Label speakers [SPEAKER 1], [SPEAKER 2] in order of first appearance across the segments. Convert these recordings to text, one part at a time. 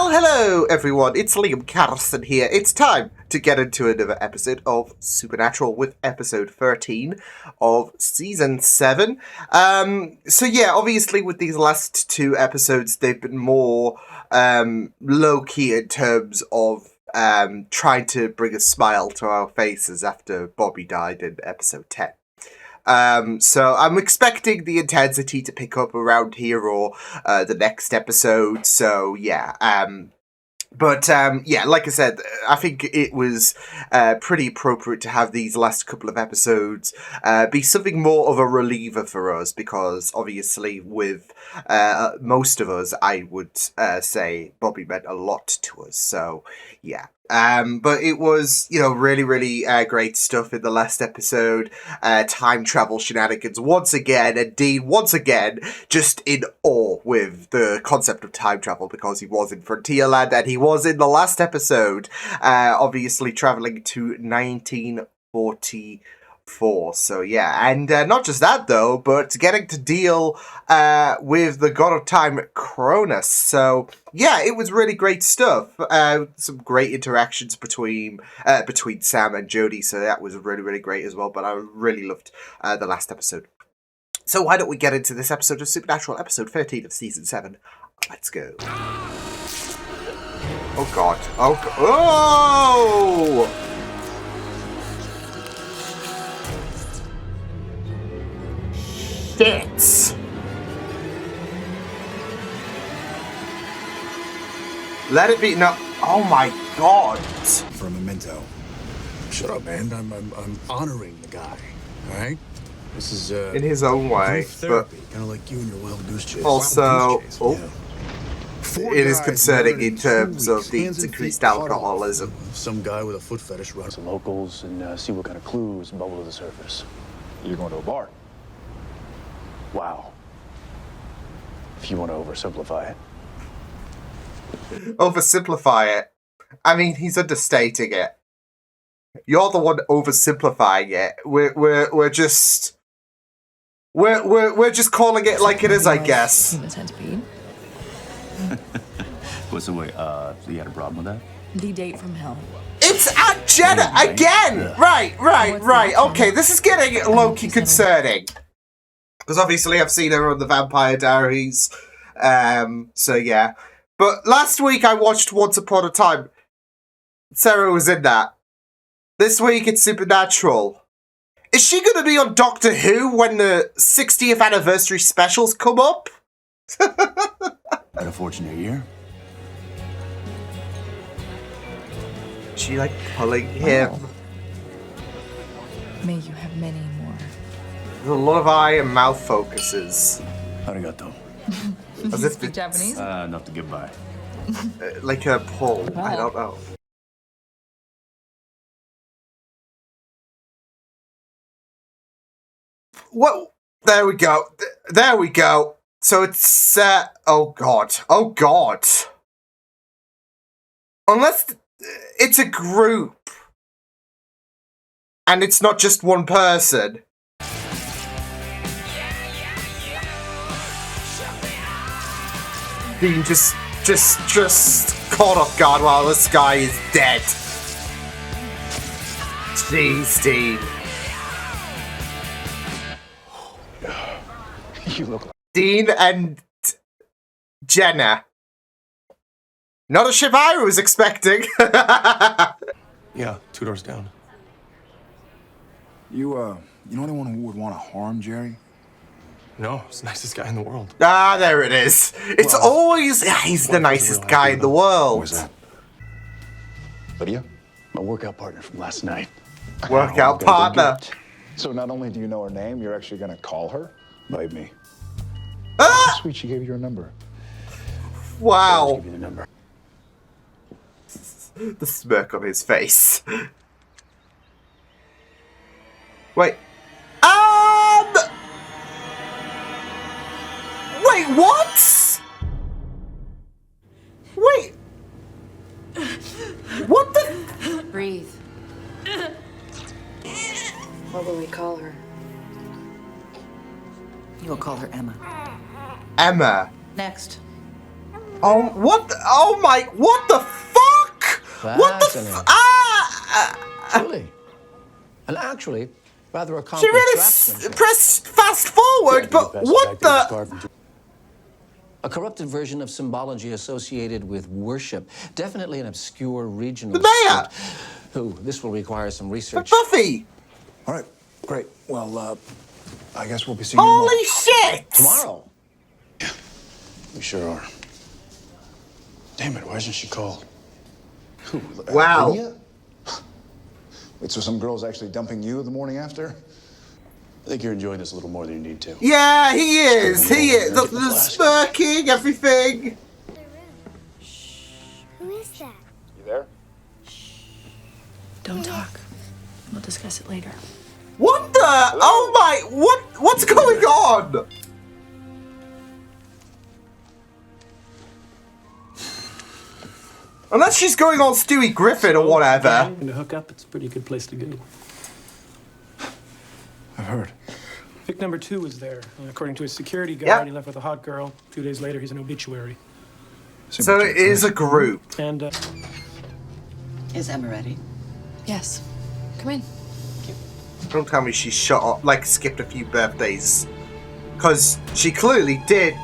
[SPEAKER 1] Well, hello everyone, it's Liam Carson here. It's time to get into another episode of Supernatural with episode 13 of season 7. So yeah, obviously with these last two episodes, they've been more low-key in terms of trying to bring a smile to our faces after Bobby died in episode 10. So I'm expecting the intensity to pick up around here or the next episode. So yeah, yeah, like I said, I think it was pretty appropriate to have these last couple of episodes be something more of a reliever for us, because obviously with most of us, I would say Bobby meant a lot to us. So yeah. But it was, really, really great stuff in the last episode. Time travel shenanigans once again, and Dean once again just in awe with the concept of time travel, because he was in Frontierland and he was in the last episode, obviously traveling to 1944. So yeah, and not just that though, but getting to deal with the God of Time, Cronus. So yeah, it was really great stuff. Some great interactions between Sam and Jodie, so that was really, really great as well. But I really loved the last episode. So why don't we get into this episode of Supernatural, episode 13 of season 7? Let's go. Oh god. Oh! Shit! Let it be. No. Oh my god.
[SPEAKER 2] For a memento. Shut up, man. I'm honoring the guy. All right. This is
[SPEAKER 1] in his own way,
[SPEAKER 2] therapy, kind of like you and your wild goose chase.
[SPEAKER 1] Also,
[SPEAKER 2] it
[SPEAKER 1] is concerning in terms of the increased alcoholism.
[SPEAKER 2] Some guy with a foot fetish runs
[SPEAKER 3] some locals and see what kind of clues bubble to the surface. You're going to a bar. Wow. If you want to oversimplify it.
[SPEAKER 1] Oversimplify it. I mean, he's understating it. You're the one oversimplifying it. We're just calling it like it is, I guess.
[SPEAKER 4] Human centipede.
[SPEAKER 3] What's the way? So you had a problem with that?
[SPEAKER 4] The date from hell.
[SPEAKER 1] It's Aunt Jenna again. Right. Okay, this is getting low-key concerning. Because obviously I've seen her on the Vampire Diaries. So yeah. But last week I watched Once Upon a Time. Sarah was in that. This week it's Supernatural. Is she going to be on Doctor Who when the 60th anniversary specials come up?
[SPEAKER 3] Had a fortunate year.
[SPEAKER 1] She like pulling him.
[SPEAKER 4] Wow. May you have many more.
[SPEAKER 1] There's a lot of eye and mouth focuses.
[SPEAKER 3] Arigato.
[SPEAKER 1] As if
[SPEAKER 4] Speak Japanese?
[SPEAKER 3] Enough to get by.
[SPEAKER 1] Like a pull.
[SPEAKER 4] Wow.
[SPEAKER 1] I don't know. Well, there we go. There we go. So it's, oh god. Unless it's a group. And it's not just one person. Being just caught off guard while this guy is dead. Jeez, Dean.
[SPEAKER 3] You look like...
[SPEAKER 1] Dean and Jenna. Not a ship I was expecting.
[SPEAKER 5] Yeah, 2 doors down.
[SPEAKER 2] You know anyone who would want to harm Jerry?
[SPEAKER 5] No, he's the nicest guy in the world.
[SPEAKER 1] Ah, there it is. It's always... he's the nicest guy in the world.
[SPEAKER 2] Where's that?
[SPEAKER 3] Lydia? My workout partner from last night.
[SPEAKER 1] Workout partner.
[SPEAKER 6] So not only do you know her name, you're actually gonna call her?
[SPEAKER 3] Bite me.
[SPEAKER 1] Ah!
[SPEAKER 6] Sweet, she gave you her number.
[SPEAKER 3] I'll
[SPEAKER 1] Wow.
[SPEAKER 3] give you the number.
[SPEAKER 1] The smirk on his face. Wait. Wait, what? Wait. What the?
[SPEAKER 7] Breathe. What will we call her?
[SPEAKER 4] You'll call her Emma.
[SPEAKER 1] Emma.
[SPEAKER 7] Next.
[SPEAKER 1] Oh, what? What the fuck? What the?
[SPEAKER 8] Fascinating.
[SPEAKER 1] Ah!
[SPEAKER 8] Truly. And actually, rather
[SPEAKER 1] She
[SPEAKER 8] accomplished
[SPEAKER 1] really
[SPEAKER 8] draftsmanship.
[SPEAKER 1] pressed fast forward, but what the?
[SPEAKER 8] A corrupted version of symbology associated with worship. Definitely an obscure regional
[SPEAKER 1] The mayor.
[SPEAKER 8] script. Who, this will require some research.
[SPEAKER 1] Buffy.
[SPEAKER 6] All right, great. Well, I guess we'll be seeing you
[SPEAKER 1] Holy shit!
[SPEAKER 8] Tomorrow.
[SPEAKER 3] We sure are. Damn it, why isn't she called?
[SPEAKER 6] Who?
[SPEAKER 1] Wow.
[SPEAKER 6] Lydia? Wait, so some girl's actually dumping you the morning after?
[SPEAKER 3] I think you're enjoying this a little more than you need to.
[SPEAKER 1] Yeah, he is. He is.
[SPEAKER 3] Get the
[SPEAKER 1] The
[SPEAKER 3] flask.
[SPEAKER 1] smirking, everything.
[SPEAKER 9] Who is that?
[SPEAKER 6] You there?
[SPEAKER 4] Don't talk. We'll discuss it later.
[SPEAKER 1] What the? Oh my! What's going on? Unless she's going on Stewie Griffin or whatever.
[SPEAKER 10] And to hook up, it's a pretty good place to go.
[SPEAKER 6] I've heard.
[SPEAKER 10] Vic number 2 is there. And according to his security guard,
[SPEAKER 1] Yep.
[SPEAKER 10] he left with a hot girl. 2 days later, he's an obituary.
[SPEAKER 1] So it is a group.
[SPEAKER 10] And,
[SPEAKER 7] Is Emma ready?
[SPEAKER 4] Yes. Come in.
[SPEAKER 1] Don't tell me she shut up, like skipped a few birthdays. Because she clearly did.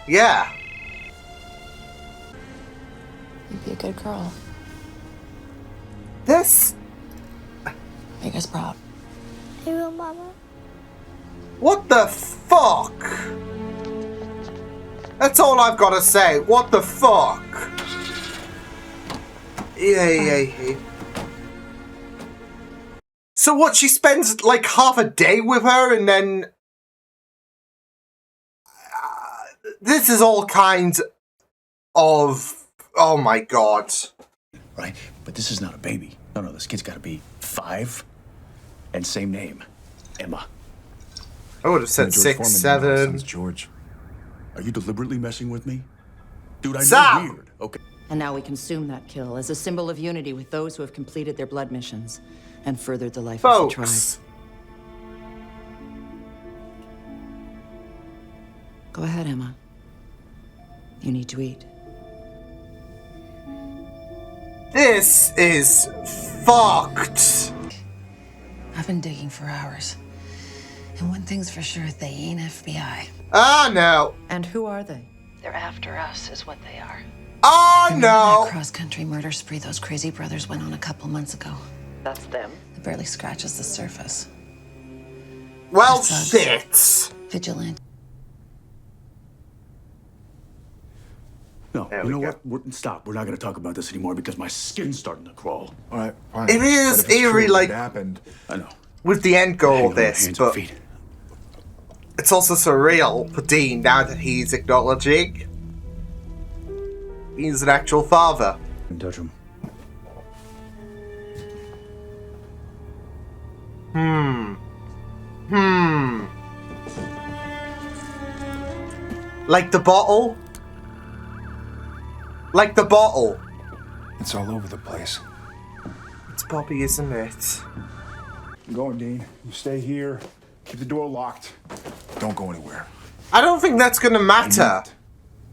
[SPEAKER 1] Yeah.
[SPEAKER 4] You'd be a good girl.
[SPEAKER 1] This.
[SPEAKER 4] Make us proud.
[SPEAKER 9] I will, Mama.
[SPEAKER 1] What the fuck? That's all I've got to say. What the fuck? Yeah. So what, she spends like half a day with her and then... this is all kinds of... Oh my god.
[SPEAKER 3] Right? But this is not a baby. No, this kid's gotta be 5 and same name. Emma.
[SPEAKER 1] I would have said
[SPEAKER 6] George
[SPEAKER 1] 6,
[SPEAKER 6] Foreman
[SPEAKER 1] 7...
[SPEAKER 6] nonsense, George.
[SPEAKER 3] Are you deliberately messing with me? Dude, I know
[SPEAKER 1] Sam!
[SPEAKER 3] weird. Okay.
[SPEAKER 7] And now we consume that kill as a symbol of unity with those who have completed their blood missions and furthered the life of the tribe.
[SPEAKER 1] Folks.
[SPEAKER 7] Go ahead, Emma. You need to eat.
[SPEAKER 1] This is fucked.
[SPEAKER 11] I've been digging for hours. And one thing's for sure, they ain't FBI.
[SPEAKER 1] Ah, no.
[SPEAKER 7] And who are they?
[SPEAKER 11] They're after us, is what they are.
[SPEAKER 1] Oh,
[SPEAKER 11] That
[SPEAKER 1] no.
[SPEAKER 11] cross-country murder spree those crazy brothers went on a couple months ago.
[SPEAKER 7] That's them.
[SPEAKER 11] It barely scratches the surface.
[SPEAKER 1] Well,
[SPEAKER 11] They're thugs.
[SPEAKER 1] shit.
[SPEAKER 11] Vigilant.
[SPEAKER 3] No,
[SPEAKER 1] There
[SPEAKER 3] you
[SPEAKER 1] we
[SPEAKER 3] know
[SPEAKER 1] go.
[SPEAKER 3] what? Stop. We're not gonna talk about this anymore because my skin's starting to crawl.
[SPEAKER 6] All right, fine.
[SPEAKER 1] It is
[SPEAKER 6] But if it's
[SPEAKER 1] eerie,
[SPEAKER 6] true,
[SPEAKER 1] like-
[SPEAKER 6] it happened.
[SPEAKER 3] I know.
[SPEAKER 1] With the end goal
[SPEAKER 3] Hang
[SPEAKER 1] of
[SPEAKER 3] on my
[SPEAKER 1] this,
[SPEAKER 3] hands
[SPEAKER 1] but
[SPEAKER 3] and feet.
[SPEAKER 1] it's also surreal for Dean now that he's acknowledging he's an actual father.
[SPEAKER 3] Don't touch him.
[SPEAKER 1] Like the bottle? Like the bottle.
[SPEAKER 6] It's all over the place.
[SPEAKER 1] It's Bobby, isn't it?
[SPEAKER 6] I'm going, Dean. You stay here. Keep the door locked. Don't go anywhere.
[SPEAKER 1] I don't think that's gonna matter.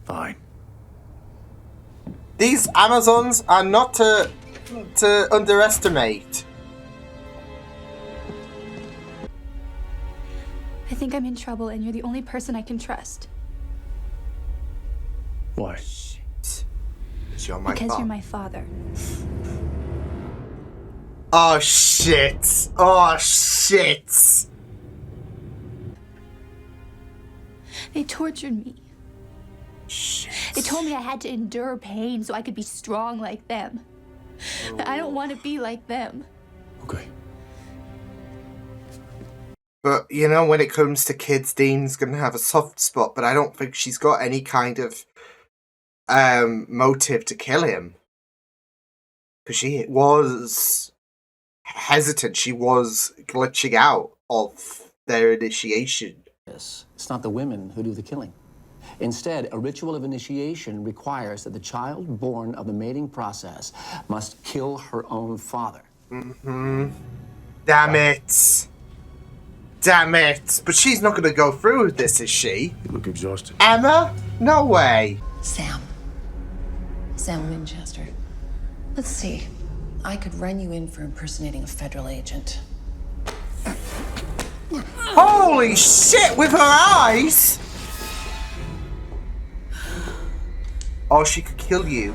[SPEAKER 3] Fine.
[SPEAKER 1] These Amazons are not to underestimate.
[SPEAKER 9] I think I'm in trouble and you're the only person I can trust.
[SPEAKER 3] Why?
[SPEAKER 1] Shit. You're my
[SPEAKER 9] Because
[SPEAKER 1] father.
[SPEAKER 9] you're my father.
[SPEAKER 1] Oh shit. Oh shit.
[SPEAKER 9] They tortured me.
[SPEAKER 1] Shit.
[SPEAKER 9] They told me I had to endure pain so I could be strong like them. But I don't want to be like them.
[SPEAKER 3] Okay.
[SPEAKER 1] But, you know, when it comes to kids, Dean's gonna have a soft spot, but I don't think she's got any kind of motive to kill him. Because she was hesitant, she was glitching out of their initiation.
[SPEAKER 8] It's not the women who do the killing. Instead, a ritual of initiation requires that the child born of the mating process must kill her own father.
[SPEAKER 1] Damn it. damn it! But she's not going to go through with this, is she?
[SPEAKER 2] You look exhausted.
[SPEAKER 1] Emma? No way.
[SPEAKER 11] Sam. Sam Winchester. Let's see. I could run you in for impersonating a federal agent.
[SPEAKER 1] Holy shit, with her eyes! Oh, she could kill you.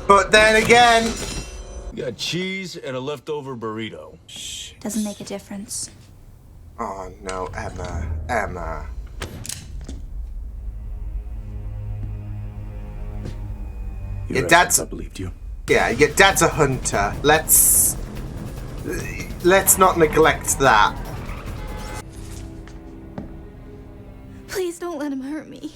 [SPEAKER 1] But then again...
[SPEAKER 2] You got cheese and a leftover burrito.
[SPEAKER 9] Doesn't make a difference.
[SPEAKER 1] Oh no, Emma. Your dad's...
[SPEAKER 2] I believed you.
[SPEAKER 1] Yeah, your dad's a hunter. Let's not neglect that.
[SPEAKER 9] Please don't let him hurt me.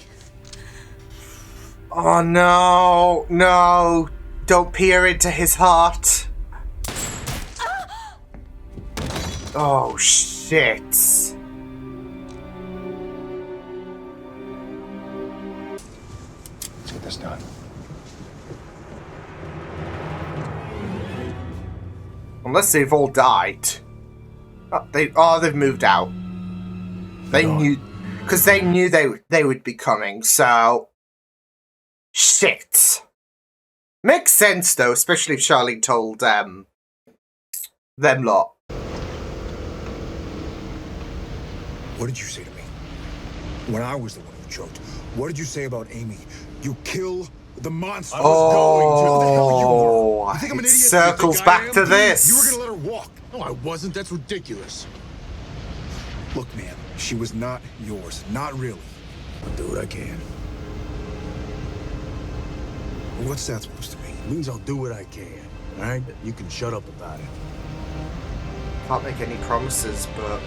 [SPEAKER 1] Oh no, no. Don't peer into his heart. Oh shit.
[SPEAKER 3] Let's get this done.
[SPEAKER 1] Unless they've all died. They've moved out. They knew, because they knew they would be coming. So, shit. Makes sense though, especially if Charlene told them lot.
[SPEAKER 6] What did you say to me? When I was the one who choked, what did you say about Amy? You kill the monster.
[SPEAKER 1] Oh,
[SPEAKER 6] the hell you were. You think I'm an
[SPEAKER 1] it
[SPEAKER 6] idiot?
[SPEAKER 1] circles back to this.
[SPEAKER 6] You were gonna let her walk. No, I wasn't. That's ridiculous. Look, man, she was not yours. Not really.
[SPEAKER 2] I'll do what I can.
[SPEAKER 6] What's that supposed to mean?
[SPEAKER 2] It means I'll do what I can. All right? You can shut up about it.
[SPEAKER 1] Can't make any promises, but...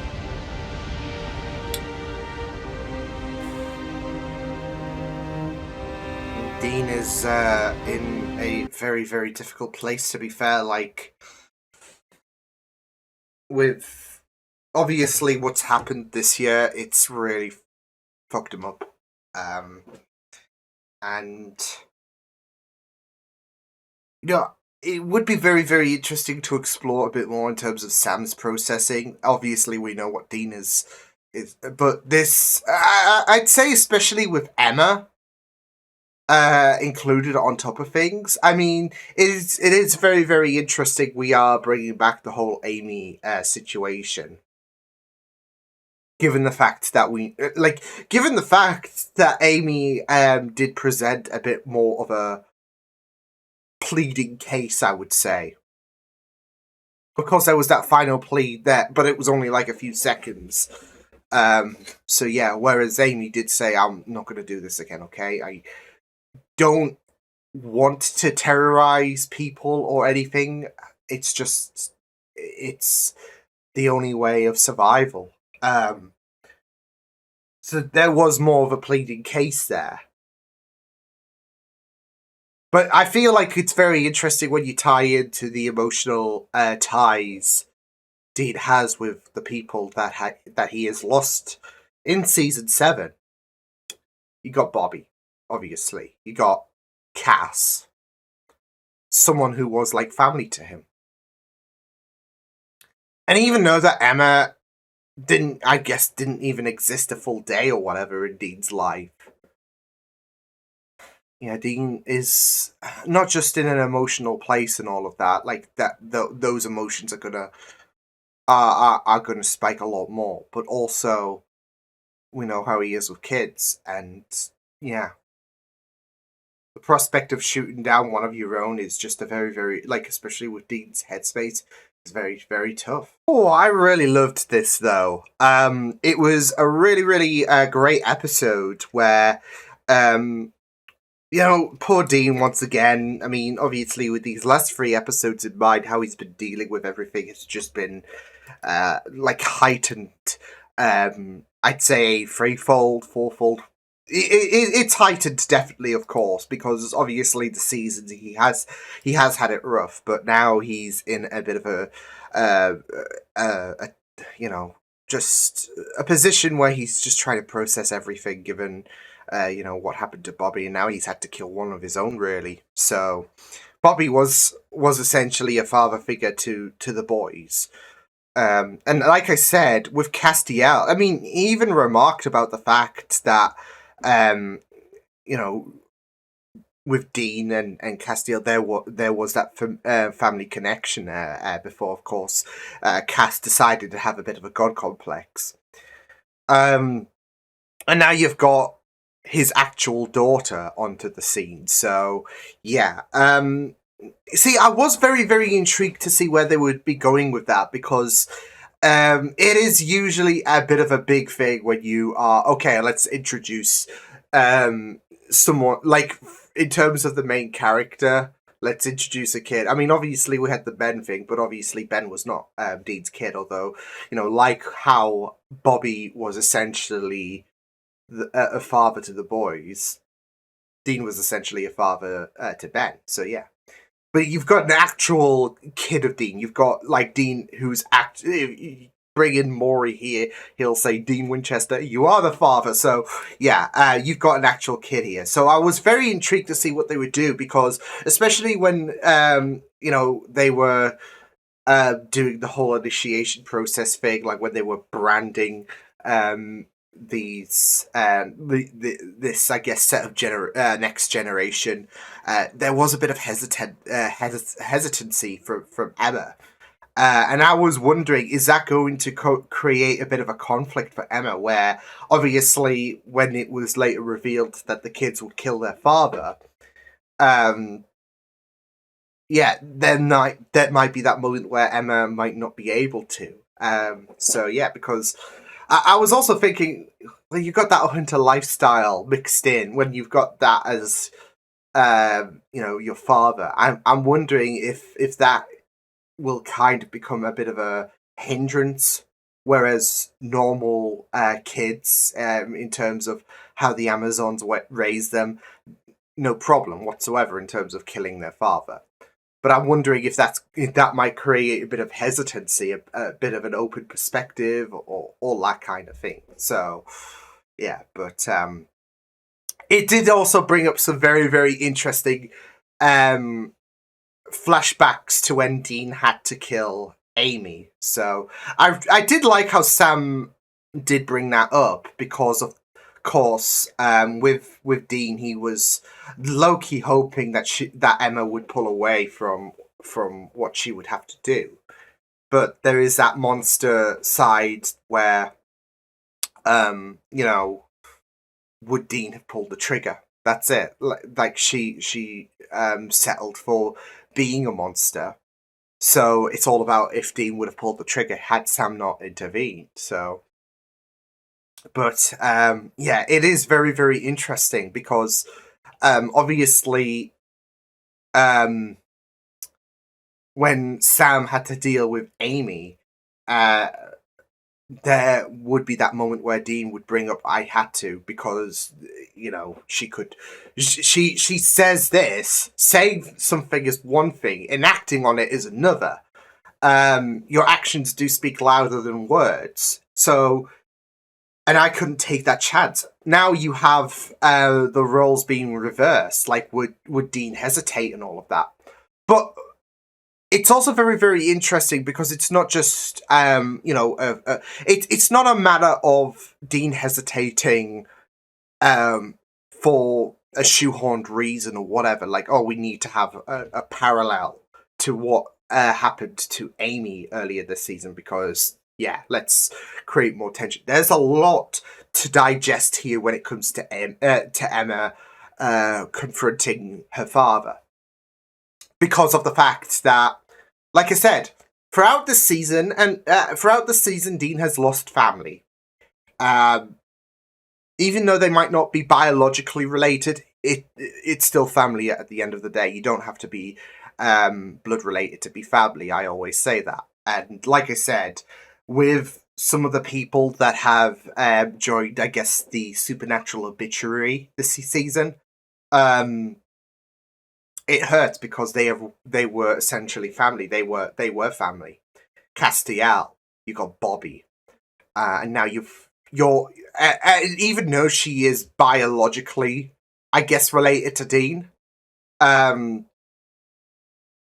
[SPEAKER 1] Dean is in a very, very difficult place, to be fair. Like, with obviously what's happened this year, it's really fucked him up. And, you know, it would be very, very interesting to explore a bit more in terms of Sam's processing. Obviously, we know what Dean is but this, I'd say especially with Emma, included on top of things. I mean, it is very, very interesting we are bringing back the whole Amy situation. Given the fact that Amy did present a bit more of a pleading case, I would say. Of course, there was that final plea there, but it was only like a few seconds. So yeah, whereas Amy did say, I'm not going to do this again, okay? I don't want to terrorize people or anything. It's just, it's the only way of survival. So there was more of a pleading case there. But I feel like it's very interesting when you tie into the emotional ties Dean has with the people that he has lost in season 7. You got Bobby, obviously. You got Cass, someone who was like family to him. And even though that Emma didn't even exist a full day or whatever in Dean's life. Yeah, Dean is not just in an emotional place and all of that. Like those emotions are gonna spike a lot more. But also, we know how he is with kids, and yeah, the prospect of shooting down one of your own is just a very, very, like, especially with Dean's headspace, is very, very tough. Oh, I really loved this though. It was a really, really great episode where, you know, poor Dean once again. I mean, obviously with these last 3 episodes in mind, how he's been dealing with everything, it's just been like heightened. I'd say 3-fold, 4-fold. It's heightened, definitely, of course, because obviously the seasons he has had it rough, but now he's in a bit of a you know, just a position where he's just trying to process everything, given you know, what happened to Bobby, and now he's had to kill one of his own, really. So Bobby was essentially a father figure to the boys. And like I said, with Castiel, I mean, he even remarked about the fact that, you know, with Dean and Castiel, there was that family connection before, of course, Cass decided to have a bit of a god complex. And now you've got his actual daughter onto the scene. So, yeah. See, I was very, very intrigued to see where they would be going with that, because it is usually a bit of a big thing when you are, okay, let's introduce someone, like, in terms of the main character, let's introduce a kid. I mean, obviously we had the Ben thing, but obviously Ben was not Dean's kid, although, like how Bobby was essentially a father to the boys, Dean was essentially a father to Ben, so yeah. But you've got an actual kid of Dean. You've got, like, Dean who's bring in Maury here. He'll say, Dean Winchester, you are the father. So, yeah, you've got an actual kid here. So I was very intrigued to see what they would do, because especially when, they were doing the whole initiation process thing, like when they were branding this I guess set of next generation, there was a bit of hesitancy from Emma, and I was wondering, is that going to create a bit of a conflict for Emma, where obviously when it was later revealed that the kids would kill their father, then that might be that moment where Emma might not be able to. So yeah, because I was also thinking, well, you've got that hunter lifestyle mixed in when you've got that as, your father. I'm wondering if that will kind of become a bit of a hindrance, whereas normal kids, in terms of how the Amazons raise them, no problem whatsoever in terms of killing their father. But I'm wondering if that might create a bit of hesitancy, a bit of an open perspective, or all that kind of thing. So, yeah, but it did also bring up some very, very interesting flashbacks to when Dean had to kill Amy. So I did like how Sam did bring that up, because of course, with Dean, he was low-key hoping that Emma would pull away from what she would have to do. But there is that monster side where, would Dean have pulled the trigger? That's it. Like she settled for being a monster. So it's all about if Dean would have pulled the trigger had Sam not intervened. So, but it is very, very interesting, because obviously when Sam had to deal with Amy, there would be that moment where Dean would bring up, I had to, because, she could, she says this, saying something is one thing, enacting on it is another. Your actions do speak louder than words. So, and I couldn't take that chance. Now you have the roles being reversed. Like, would Dean hesitate and all of that? But it's also very, very interesting, because it's not just, it's not a matter of Dean hesitating for a shoehorned reason or whatever. Like, oh, we need to have a parallel to what happened to Amy earlier this season, because, yeah, let's create more tension. There's a lot to digest here when it comes to Emma confronting her father, because of the fact that, like I said, throughout the season, Dean has lost family. Even though they might not be biologically related, it's still family at the end of the day. You don't have to be blood related to be family. I always say that. And like I said, with some of the people that have joined, I guess, the Supernatural obituary this season, it hurts, because they were essentially family. They were family. Castiel, you got Bobby, and now even though she is biologically, I guess, related to Dean,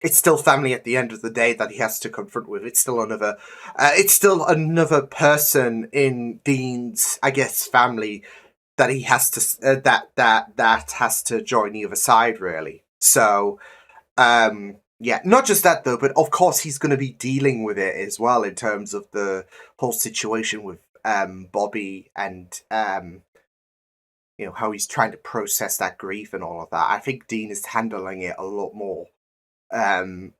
[SPEAKER 1] it's still family at the end of the day that he has to confront with. It's still another person in Dean's, I guess, family that he has to that has to join the other side, really. So, yeah, not just that though, but of course he's going to be dealing with it as well in terms of the whole situation with Bobby and how he's trying to process that grief and all of that. I think Dean is handling it a lot more. There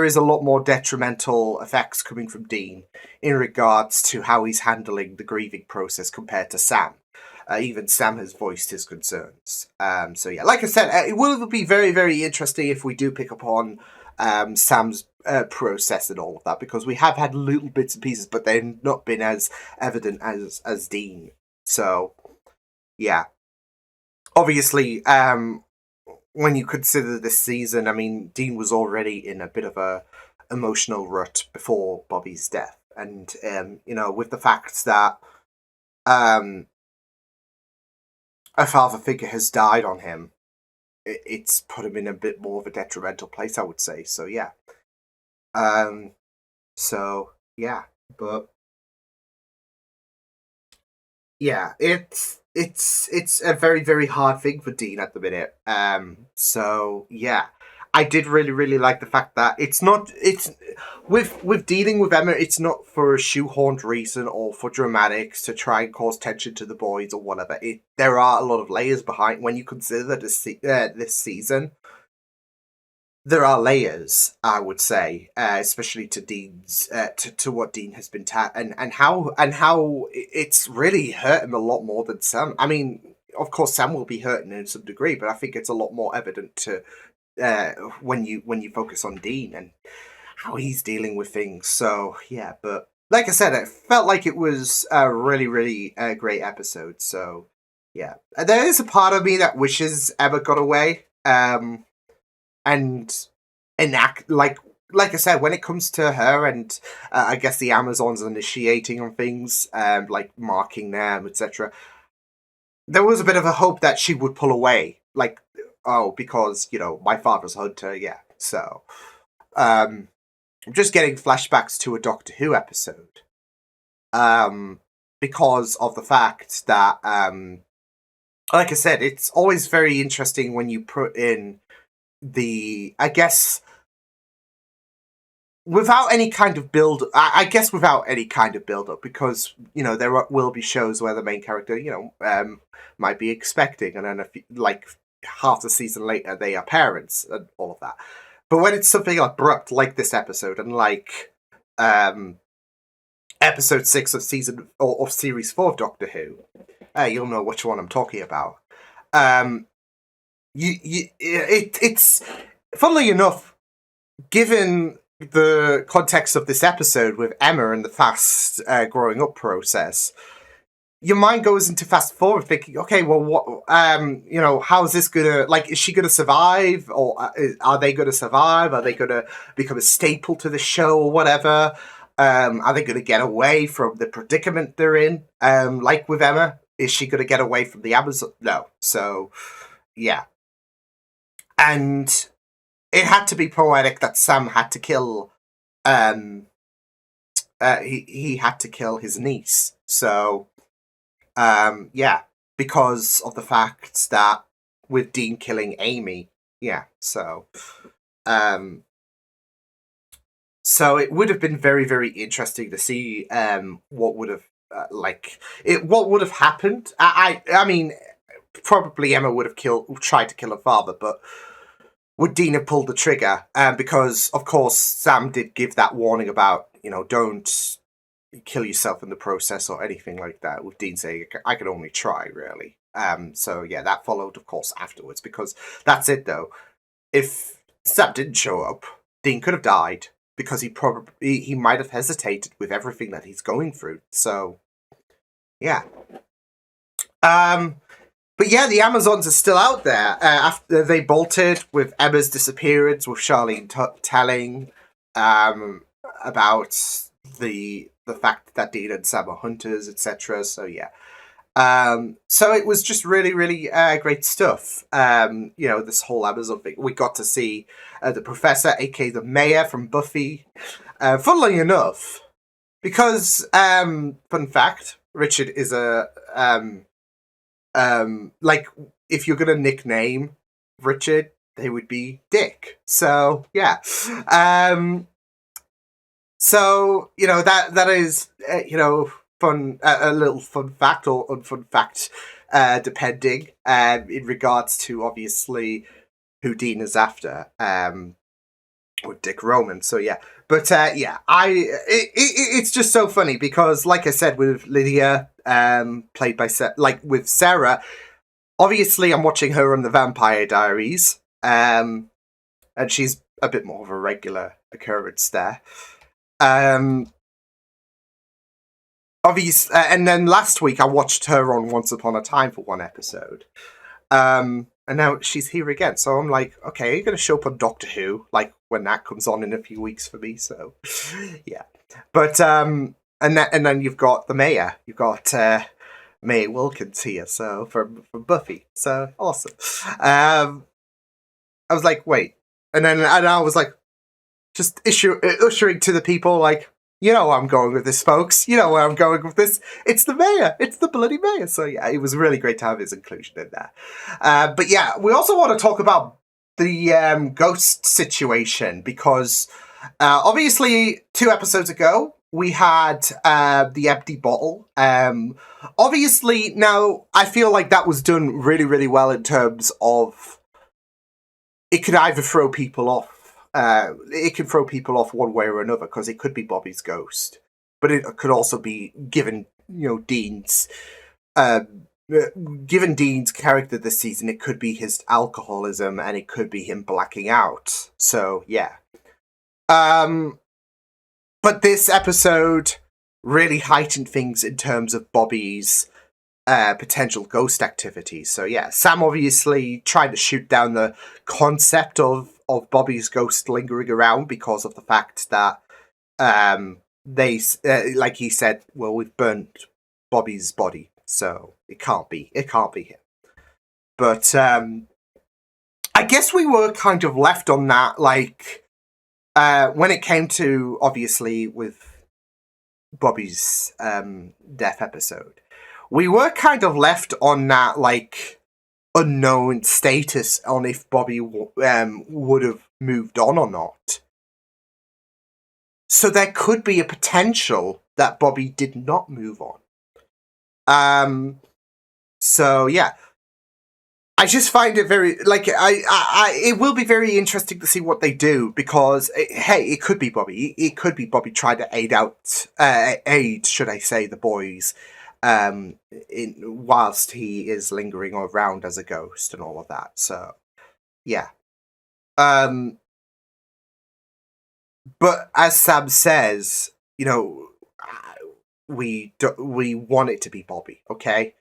[SPEAKER 1] is a lot more detrimental effects coming from Dean in regards to how he's handling the grieving process compared to Sam. Even Sam has voiced his concerns. So yeah, like I said, it will be very, very interesting if we do pick up on Sam's process and all of that, because we have had little bits and pieces, but they've not been as evident as Dean. So yeah, obviously, when you consider this season, I mean, Dean was already in a bit of a emotional rut before Bobby's death, and with the fact that a father figure has died on him, it's put him in a bit more of a detrimental place, I would say. So yeah, but yeah, it's a very, very hard thing for Dean at the minute. So yeah, I did really, really like the fact that it's with dealing with Emma, it's not for a shoehorned reason or for dramatics to try and cause tension to the boys or whatever. There are a lot of layers behind when you consider this season. There are layers, I would say, especially to Dean's to what Dean has been and how it's really hurt him a lot more than Sam. I mean, of course, Sam will be hurting in some degree, but I think it's a lot more evident to when you focus on Dean and how he's dealing with things. So yeah, but like I said, it felt like it was a really, really great episode. So yeah, there is a part of me that wishes Emma got away. And enact like I said, when it comes to her and I guess the Amazons initiating on things, like marking them, etc. There was a bit of a hope that she would pull away, like, oh, because my father's hunter, yeah. So, I'm just getting flashbacks to a Doctor Who episode, because of the fact that, like I said, it's always very interesting when you put in I guess without any kind of build, I guess without any kind of build up, because there will be shows where the main character might be expecting, and then like half the season later they are parents and all of that. But when it's something abrupt like this episode, and like episode 6 of series 4 of Doctor Who, you'll know which one I'm talking about. It's funnily enough, given the context of this episode with Emma and the fast growing up process, your mind goes into fast forward thinking, okay, well, what, how's this gonna, like, is she gonna survive, or are they gonna survive? Are they gonna become a staple to the show or whatever? Are they gonna get away from the predicament they're in? Like with Emma, is she gonna get away from the Amazon? No. So yeah. And it had to be poetic that Sam had to kill, he had to kill his niece. So, yeah, because of the fact that with Dean killing Amy, yeah. So it would have been very, very interesting to see what would have what would have happened. I mean, probably Emma would have tried to kill her father, but would Dean have pulled the trigger? Because, of course, Sam did give that warning about, don't kill yourself in the process or anything like that, with Dean saying, I can only try, really. So, yeah, that followed, of course, afterwards, because that's it, though. If Sam didn't show up, Dean could have died, because he might have hesitated with everything that he's going through. So, yeah. But yeah, the Amazons are still out there. After they bolted with Emma's disappearance, with Charlene telling about the fact that Dean and Sam are hunters, etc. So yeah, So it was just really, really great stuff. This whole Amazon thing. We got to see the Professor, aka the Mayor from Buffy. Funnily enough, because fun fact, Richard is a like if you're gonna nickname Richard, they would be Dick. So yeah. So that is fun, a little fun fact or unfun fact, depending, in regards to obviously who Dean is after, with Dick Roman. So yeah, but it's just so funny because, like I said, with Lydia, played by with Sarah, obviously I'm watching her on the Vampire Diaries, and she's a bit more of a regular occurrence there. Obviously, and then last week I watched her on Once Upon a Time for one episode. And now she's here again. So I'm like, okay, are you going to show up on Doctor Who? Like, when that comes on in a few weeks for me, so... yeah. But, and then you've got the Mayor. You've got, Mae Wilkins here, so, from Buffy. So, awesome. I was like, wait. And I was like, just ushering to the people, like, you know where I'm going with this, folks. You know where I'm going with this. It's the Mayor. It's the bloody Mayor. So yeah, it was really great to have his inclusion in there. But yeah, we also want to talk about the ghost situation because obviously 2 episodes ago we had the empty bottle. Obviously now I feel like that was done really, really well in terms of it could either throw people off. It can throw people off one way or another because it could be Bobby's ghost, but it could also be given Dean's character this season. It could be his alcoholism, and it could be him blacking out. So yeah, but this episode really heightened things in terms of Bobby's potential ghost activity. So yeah, Sam obviously tried to shoot down the concept of Bobby's ghost lingering around because of the fact that they like he said, well, we've burnt Bobby's body, so it can't be him. But I guess we were kind of left on that, like when it came to obviously with Bobby's death episode, we were kind of left on that, like, unknown status on if Bobby would have moved on or not. So there could be a potential that Bobby did not move on. So yeah, I just find it very, like, it will be very interesting to see what they do because it could be Bobby. It could be Bobby trying to aid, should I say, the boys. Whilst he is lingering around as a ghost and all of that. So, yeah. But as Sam says, we want it to be Bobby, okay?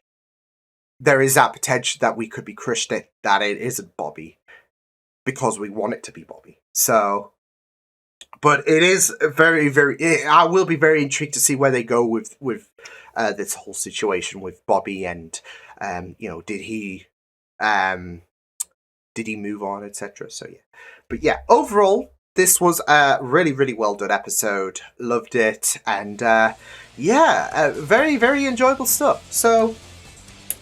[SPEAKER 1] There is that potential that we could be crushed that it isn't Bobby because we want it to be Bobby. So, but it is very, very... I will be very intrigued to see where they go with this whole situation with Bobby and, did he move on, etc. So yeah, but yeah, overall, this was a really, really well done episode. Loved it, and very, very enjoyable stuff. So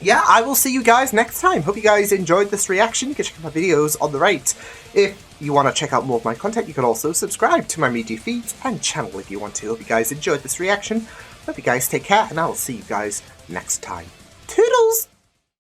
[SPEAKER 1] yeah, I will see you guys next time. Hope you guys enjoyed this reaction. You can check out my videos on the right. If you want to check out more of my content, you can also subscribe to my media feeds and channel if you want to. Hope you guys enjoyed this reaction. Hope you guys take care, and I will see you guys next time.